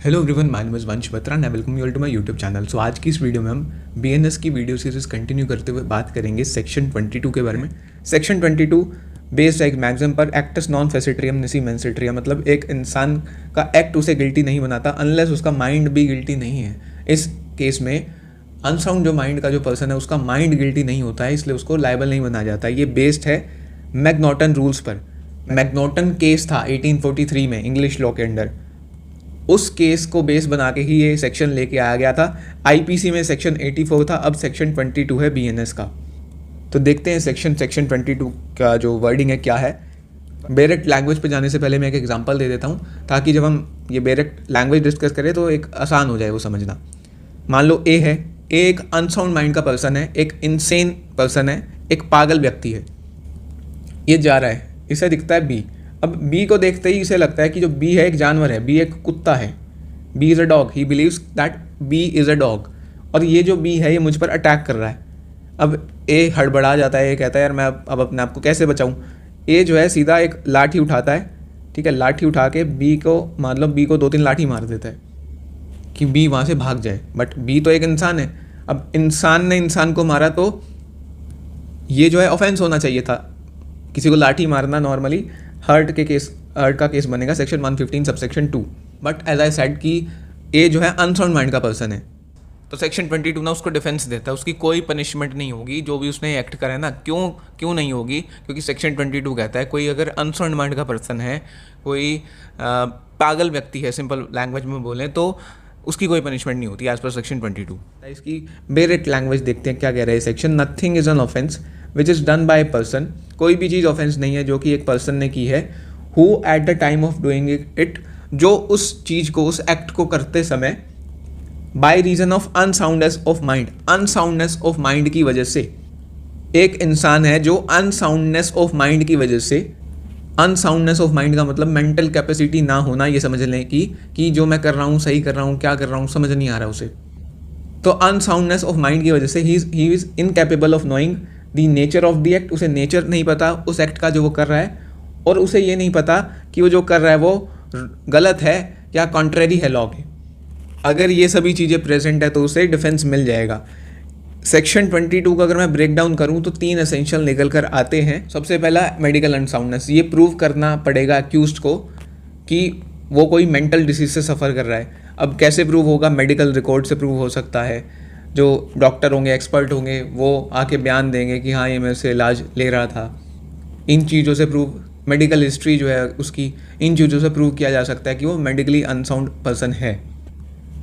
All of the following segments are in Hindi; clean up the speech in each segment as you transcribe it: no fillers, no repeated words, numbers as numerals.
Hello everyone, my name is Vansh Batra and welcome you all to my YouTube channel. So आज की इस वीडियो में हम बीएनएस की वीडियो सीरीज कंटिन्यू करते हुए बात करेंगे सेक्शन 22 के बारे में। सेक्शन 22 बेस्ड एक मैक्सिम पर एक्टस नॉन फेसिट्रियम निसी मेंसिट्रिया, मतलब एक इंसान का एक्ट उसे गिल्टी नहीं बनाता अनलेस उसका माइंड भी गिल्टी नहीं है। इस केस में अनसाउंड जो माइंड का जो पर्सन है उसका माइंड गिल्टी नहीं होता है, इसलिए उसको लायबल नहीं बनाया जाता। ये बेस्ड है मैकनॉटन रूल्स पर। मैकनॉटन केस था 1843 में इंग्लिश लॉ के अंडर। उस केस को बेस बना के ही ये सेक्शन लेके आया गया था। आईपीसी में सेक्शन 84 था, अब सेक्शन 22 है बीएनएस का। तो देखते हैं सेक्शन 22 का जो वर्डिंग है क्या है। डायरेक्ट लैंग्वेज पे जाने से पहले मैं एक एग्जांपल दे देता हूँ ताकि जब हम ये डायरेक्ट लैंग्वेज डिस्कस करें तो एक आसान हो जाए वो समझना। मान लो ए है, ए एक अनसाउंड माइंड का पर्सन है, एक इनसेन पर्सन है, एक पागल व्यक्ति है। ये जा रहा है, इसे दिखता है बी। अब बी को देखते ही इसे लगता है कि जो बी है एक जानवर है, बी एक कुत्ता है, B is a dog. He believes that B is a dog और ये जो बी है ये मुझ पर अटैक कर रहा है। अब ए हड़बड़ा जाता है, ये कहता है यार मैं अब अपने आप को कैसे बचाऊं। ए जो है सीधा एक लाठी उठाता है, ठीक है, लाठी उठा के बी को मान लो बी को 2-3 लाठी मार देता है कि बी वहाँ से भाग जाए। बट बी तो एक इंसान है। अब इंसान ने इंसान को मारा तो ये जो है ऑफेंस होना चाहिए था। किसी को लाठी मारना नॉर्मली हर्ट का केस बनेगा section 115 subsection 2। But as I said कि ए जो है अनसाउंड माइंड का पर्सन है तो सेक्शन 22 ना उसको डिफेंस देता है, उसकी कोई पनिशमेंट नहीं होगी जो भी उसने एक्ट करा है ना। क्यों नहीं होगी? क्योंकि सेक्शन 22 कहता है कोई अगर अनसाउंड माइंड का पर्सन है, कोई पागल व्यक्ति है, सिंपल लैंग्वेज में बोलें तो उसकी कोई पनिशमेंट नहीं होती एज पर सेक्शन 22। इसकी डायरेक्ट लैंग्वेज देखते हैं क्या कह रहा है section. Nothing is an offence which is done by a person. कोई भी चीज़ ऑफेंस नहीं है जो कि एक पर्सन ने की है। Who at the time of doing it, जो उस चीज़ को, उस एक्ट को करते समय by reason of unsoundness of mind, unsoundness of mind की वजह से। एक इंसान है जो अनसाउंडनेस ऑफ माइंड की वजह से, अनसाउंडनेस ऑफ माइंड का मतलब मेंटल कैपेसिटी ना होना, ये समझ लें कि जो मैं कर रहा हूँ सही कर रहा हूँ, क्या कर रहा हूँ समझ नहीं आ रहा उसे। तो अनसाउंडनेस ऑफ माइंड की वजह से he is incapable of knowing the nature of the act. उसे नेचर नहीं पता उस एक्ट का जो वो कर रहा है, और उसे ये नहीं पता कि वो जो कर रहा है वो गलत है या कॉन्ट्रेरी है लॉ के। अगर ये सभी चीज़ें प्रेजेंट है तो उसे डिफेंस मिल जाएगा। सेक्शन 22 का अगर मैं ब्रेक डाउन करूँ तो 3 एसेंशियल निकल कर आते हैं। सबसे पहला मेडिकल अनसाउंडनेस। ये प्रूव करना पड़ेगा अक्यूज्ड को कि वो कोई मेंटल डिसीज से सफ़र कर रहा है। अब कैसे प्रूव होगा? मेडिकल रिकॉर्ड से प्रूव हो सकता है। जो डॉक्टर होंगे, एक्सपर्ट होंगे, वो आके बयान देंगे कि हाँ ये मेरे से इलाज ले रहा था। इन चीज़ों से प्रूव, मेडिकल हिस्ट्री जो है उसकी, इन चीज़ों से प्रूव किया जा सकता है कि वो मेडिकली अनसाउंड पर्सन है।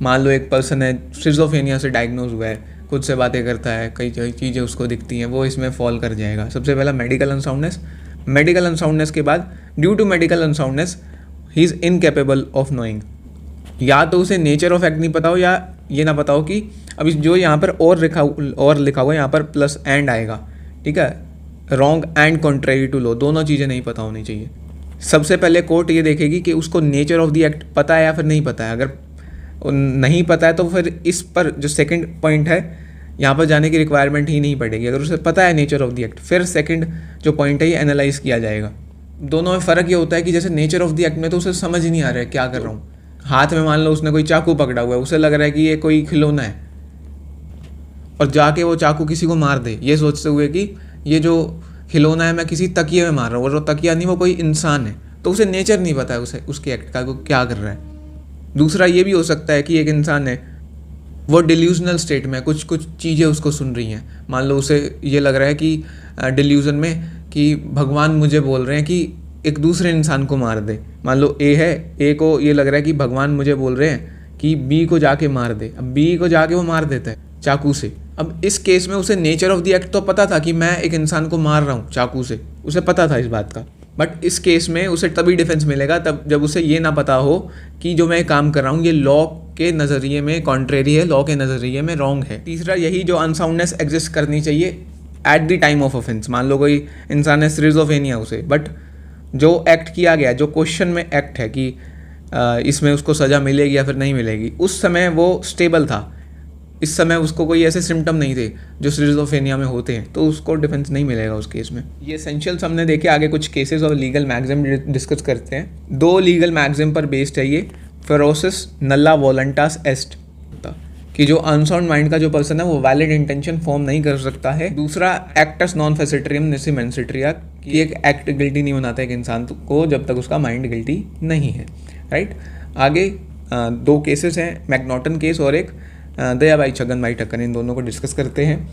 मान लो एक पर्सन है सिजोफ्रेनिया से डायग्नोज हुआ है, खुद से बातें करता है, कई चीज़ें उसको दिखती हैं, वो इसमें फॉल कर जाएगा। सबसे पहला मेडिकल अनसाउंडनेस। मेडिकल अनसाउंडनेस के बाद due to medical unsoundness he is incapable of knowing. या तो उसे नेचर ऑफ एक्ट नहीं पता हो या ये ना पता हो कि अभी जो यहाँ पर और लिखा हुआ है यहाँ पर प्लस एंड आएगा, ठीक है, wrong and contrary to law, दोनों चीज़ें नहीं पता होनी चाहिए। सबसे पहले कोर्ट ये देखेगी कि उसको नेचर ऑफ द एक्ट पता है या फिर नहीं पता है। अगर नहीं पता है तो फिर इस पर जो सेकंड पॉइंट है यहाँ पर जाने की रिक्वायरमेंट ही नहीं पड़ेगी। अगर उसे पता है नेचर ऑफ द एक्ट, फिर सेकंड जो पॉइंट है ये एनालाइज किया जाएगा। दोनों में फ़र्क ये होता है कि जैसे नेचर ऑफ द एक्ट में तो उसे समझ ही नहीं आ रहा है क्या कर रहा हूँ। हाथ में मान लो उसने कोई चाकू पकड़ा हुआ है, उसे लग रहा है कि ये कोई खिलौना है और जाके वो चाकू किसी को मार दे ये सोचते हुए कि ये जो खिलौना है मैं किसी तकिए में मार रहा हूँ, और वो तकिया नहीं, वो कोई इंसान है। तो उसे नेचर नहीं पता है उसे उसके एक्ट का, वो क्या कर रहा है। दूसरा ये भी हो सकता है कि एक इंसान है वो डिल्यूजनल स्टेट में, कुछ चीज़ें उसको सुन रही हैं। मान लो उसे ये लग रहा है कि डिल्यूजन में कि भगवान मुझे बोल रहे हैं कि एक दूसरे इंसान को मार दे। मान लो ए है, ए को ये लग रहा है कि भगवान मुझे बोल रहे हैं कि बी को जाके मार दे। अब बी को जाके वो मार देता है चाकू से। अब इस केस में उसे नेचर ऑफ द एक्ट तो पता था कि मैं एक इंसान को मार रहा हूँ चाकू से, उसे पता था इस बात का। बट इस केस में उसे तभी डिफेंस मिलेगा तब जब उसे ये ना पता हो कि जो मैं काम कर रहा हूँ ये लॉ के नज़रिए में कॉन्ट्रेरी है, लॉ के नज़रिए में रॉन्ग है। तीसरा यही जो अनसाउंडनेस एग्जिस्ट करनी चाहिए eight the time of offence. मान लो कोई इंसान है सिजोफ्रेनिया उसे, बट जो एक्ट किया गया, जो क्वेश्चन में एक्ट है कि इसमें उसको सज़ा मिलेगी या फिर नहीं मिलेगी, उस समय वो स्टेबल था। इस समय उसको कोई ऐसे सिम्टम नहीं थे जो सिजोफ्रेनिया में होते हैं, तो उसको डिफेंस नहीं मिलेगा उस केस में। ये एसेंशियल्स हमने देखे। आगे कुछ केसेस और लीगल मैक्सिम डिस्कस करते हैं। 2 लीगल मैक्सिम पर बेस्ड है ये। फेरोसिस नल्ला वॉलंटास एस्ट, कि जो अनसाउंड माइंड का जो पर्सन है वो वैलिड इंटेंशन फॉर्म नहीं कर सकता है। दूसरा एक्टस नॉन फेसिट्रियम निसी मेंसिट्रिया, कि एक एक्ट गिल्टी नहीं बनाता एक इंसान को जब तक उसका माइंड गिल्टी नहीं है, राइट। आगे दो केसेस हैं, मैकनॉटन केस और एक दयाबाई छगन ठक्कर, इन दोनों को डिस्कस करते हैं।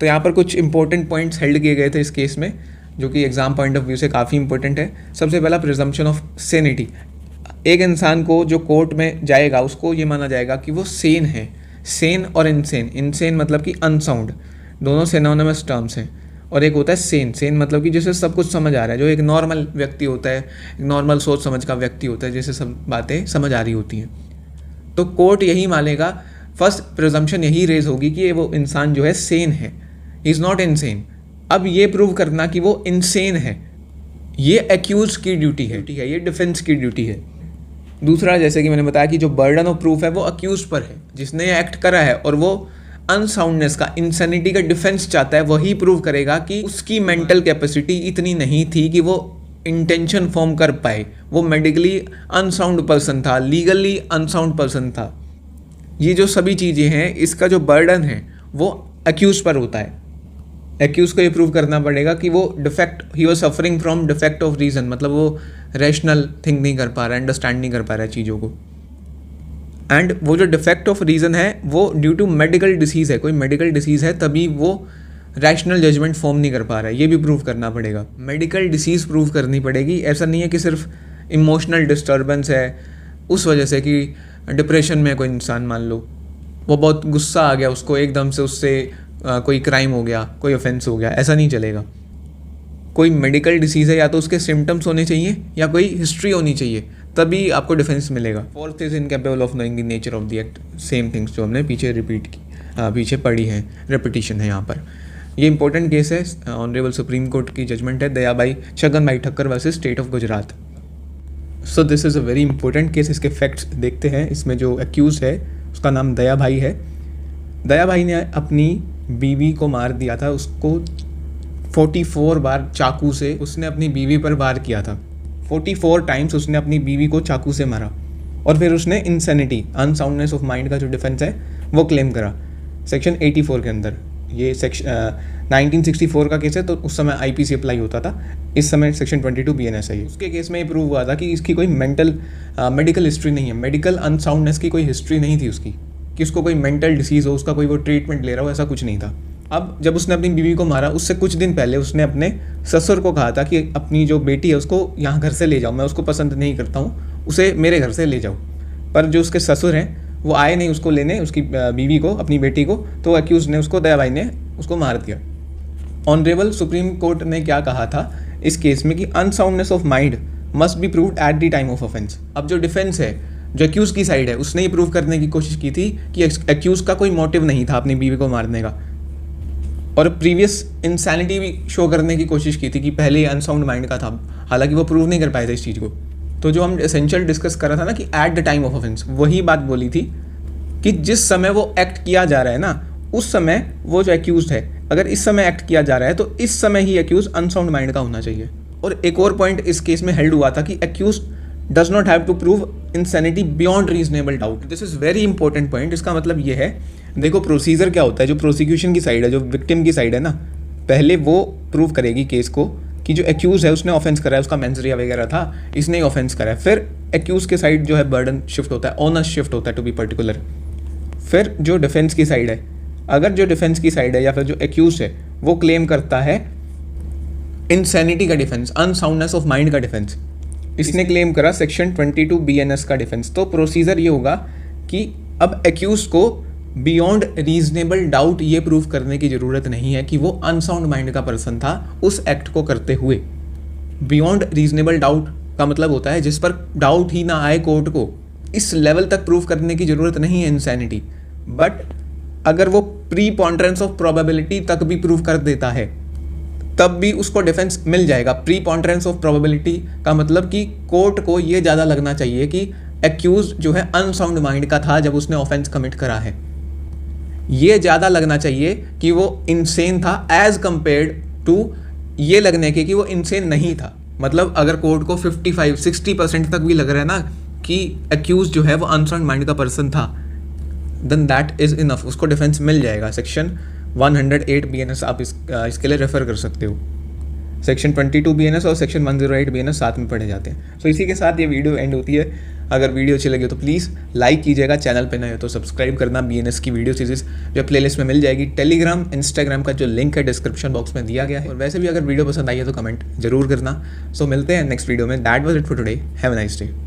तो यहाँ पर कुछ इंपॉर्टेंट पॉइंट्स हेल्ड किए गए थे इस केस में, जो कि एग्जाम पॉइंट ऑफ व्यू से काफ़ी इंपॉर्टेंट है। सबसे पहला प्रिजम्पशन ऑफ सेनिटी, एक इंसान को जो कोर्ट में जाएगा उसको ये माना जाएगा कि वो सेन है। सेन और इनसेन, इनसेन मतलब कि अनसाउंड, दोनों सिनोनिमस टर्म्स हैं। और एक होता है सेन, सेन मतलब कि जिसे सब कुछ समझ आ रहा है, जो एक नॉर्मल व्यक्ति होता है, एक नॉर्मल सोच समझ का व्यक्ति होता है, जिसे सब बातें समझ आ रही होती हैं। तो कोर्ट यही मानेगा, फर्स्ट प्रिजम्पशन यही रेज होगी कि वो इंसान जो है सेन है, इज़ नॉट इनसेन। अब ये प्रूव करना कि वो इनसेन है, ये एक्यूज की ड्यूटी है, ठीक है, ये डिफेंस की ड्यूटी है। दूसरा, जैसे कि मैंने बताया कि जो बर्डन ऑफ प्रूफ है वो अक्यूज पर है, जिसने ये एक्ट करा है और वो अनसाउंडनेस का, इंसैनिटी का डिफेंस चाहता है, वही प्रूव करेगा कि उसकी मेंटल कैपेसिटी इतनी नहीं थी कि वो इंटेंशन फॉर्म कर पाए, वो मेडिकली अनसाउंड पर्सन था, लीगली अनसाउंड पर्सन था। ये जो सभी चीज़ें हैं, इसका जो बर्डन है वो अक्यूज पर होता है। एक्यूज को ये प्रूव करना पड़ेगा कि वो defect, he was suffering from defect of reason, मतलब वो रैशनल थिंक नहीं कर पा रहा है, अंडरस्टैंड नहीं कर पा रहा है चीज़ों को। एंड वो जो डिफेक्ट ऑफ रीजन है वो ड्यू टू मेडिकल डिसीज़ है, कोई मेडिकल डिसीज़ है, तभी वो रैशनल जजमेंट फॉर्म नहीं कर पा रहा है, ये भी प्रूव करना पड़ेगा। मेडिकल डिसीज़ प्रूव करनी पड़ेगी, ऐसा नहीं है कि सिर्फ इमोशनल डिस्टर्बेंस है उस वजह से, कि डिप्रेशन में कोई इंसान मान लो वो बहुत गुस्सा आ गया उसको, एकदम से उससे कोई क्राइम हो गया, कोई ऑफेंस हो गया, ऐसा नहीं चलेगा। कोई मेडिकल डिसीज़ है, या तो उसके सिम्टम्स होने चाहिए या कोई हिस्ट्री होनी चाहिए, तभी आपको डिफेंस मिलेगा। Fourth is incapable of knowing the nature of the act, same things जो हमने पीछे रिपीट की, पीछे पढ़ी हैं, रेपिटेशन है यहाँ पर। ये इंपॉर्टेंट केस है, ऑनरेबल सुप्रीम कोर्ट की जजमेंट है, Dayabai Chhagan Thakkar versus state of Gujarat. So this is a very important case. इसके फैक्ट्स देखते हैं। इसमें जो एक्यूज है उसका नाम दयाबाई है। दयाबाई ने अपनी बीवी को मार दिया था, उसको 44 बार चाकू से उसने अपनी बीवी पर वार किया था। 44 टाइम्स उसने अपनी बीवी को चाकू से मारा, और फिर उसने इंसैनिटी, अनसाउंडनेस ऑफ माइंड का जो डिफेंस है वो क्लेम करा सेक्शन 84 के अंदर। ये सेक्शन 1964 का केस है, तो उस समय आईपीसी अप्लाई होता था, इस समय सेक्शन 22 बीएनएस है। उसके केस में ये प्रूव हुआ था कि इसकी कोई मेडिकल हिस्ट्री नहीं है, मेडिकल अनसाउंडनेस की कोई हिस्ट्री नहीं थी उसकी, कि उसको कोई मेंटल डिसीज़ हो, उसका कोई वो ट्रीटमेंट ले रहा हो, ऐसा कुछ नहीं था। अब जब उसने अपनी बीवी को मारा, उससे कुछ दिन पहले उसने अपने ससुर को कहा था कि अपनी जो बेटी है उसको यहाँ घर से ले जाओ, मैं उसको पसंद नहीं करता हूँ, उसे मेरे घर से ले जाओ। पर जो उसके ससुर हैं वो आए नहीं उसको लेने, उसकी बीवी को, अपनी बेटी को, तो एक्यूज ने उसको, दयाबाई ने उसको मार दिया। ऑनरेबल सुप्रीम कोर्ट ने क्या कहा था इस केस में कि unsoundness of mind must be proved eight the time of offence. अब जो डिफेंस है, जो एक्यूज की साइड है, उसने ये प्रूव करने की कोशिश की थी कि एक्यूज का कोई मोटिव नहीं था अपनी बीवी को मारने का, और प्रीवियस इंसैनिटी भी शो करने की कोशिश की थी कि पहले ये अनसाउंड माइंड का था, हालांकि वो प्रूव नहीं कर पाए थे इस चीज़ को। तो जो हम एसेंशियल डिस्कस कर रहा था ना कि eight the time of offence, वही बात बोली थी कि जिस समय वो एक्ट किया जा रहा है ना, उस समय वो जो एक्यूज है, अगर इस समय एक्ट किया जा रहा है तो इस समय ही एक्यूज अनसाउंड माइंड का होना चाहिए। और एक और पॉइंट इस केस में हेल्ड हुआ था कि accused does not have to prove insanity beyond reasonable doubt. This is very important point. इसका मतलब ये है, देखो प्रोसीजर क्या होता है, जो प्रोसिक्यूशन की साइड है, जो विक्टिम की साइड है ना, पहले वो प्रूव करेगी केस को कि जो एक्यूज है उसने ऑफेंस करा है, उसका मेंसरिया वगैरह था, इसने ही ऑफेंस करा है। फिर एक्यूज के साइड जो है बर्डन शिफ्ट होता है, ऑनर शिफ्ट होता है टू बी पर्टिकुलर। फिर जो डिफेंस की साइड है, अगर जो डिफेंस की साइड है या फिर जो एक्यूज है वो क्लेम करता है इंसैनिटी का डिफेंस, अनसाउंडनेस ऑफ माइंड का डिफेंस, इसने क्लेम करा सेक्शन 22 बीएनएस का डिफेंस, तो प्रोसीजर ये होगा कि अब एक्यूज को बियॉन्ड रीजनेबल डाउट ये प्रूव करने की ज़रूरत नहीं है कि वो अनसाउंड माइंड का पर्सन था उस एक्ट को करते हुए। बियॉन्ड रीजनेबल डाउट का मतलब होता है जिस पर डाउट ही ना आए कोर्ट को, इस लेवल तक प्रूव करने की ज़रूरत नहीं है इंसैनिटी। बट अगर वो प्रीपॉन्डरेंस ऑफ प्रोबेबिलिटी तक भी प्रूव कर देता है तब भी उसको डिफेंस मिल जाएगा। प्रीपॉन्डरेंस ऑफ प्रोबेबिलिटी का मतलब कि कोर्ट को ये ज़्यादा लगना चाहिए कि एक्यूज जो है अनसाउंड माइंड का था जब उसने ऑफेंस कमिट करा है, ये ज़्यादा लगना चाहिए कि वो इनसेन था एज कंपेयर्ड टू ये लगने के कि वो इनसेन नहीं था। मतलब अगर कोर्ट को 55-60% तक भी लग रहा है ना कि एक्यूज जो है वो अनसाउंड माइंड का पर्सन था, देन दैट इज़ इनफ, उसको डिफेंस मिल जाएगा। सेक्शन 108 BNS आप इसके लिए रेफर कर सकते हो। सेक्शन 22 BNS और सेक्शन 108 BNS साथ में पढ़े जाते हैं। सो इसी के साथ ये वीडियो एंड होती है। अगर वीडियो अच्छी लगी तो प्लीज़ लाइक कीजिएगा, चैनल पे नए हो तो सब्सक्राइब करना। BNS की वीडियो सीरीज़ जो प्लेलिस्ट में मिल जाएगी। टेलीग्राम इंस्टाग्राम का जो लिंक है डिस्क्रिप्शन बॉक्स में दिया गया है। और वैसे भी अगर वीडियो पसंद आई है तो कमेंट जरूर करना। सो मिलते हैं नेक्स्ट वीडियो में। That was it for today, have a nice day.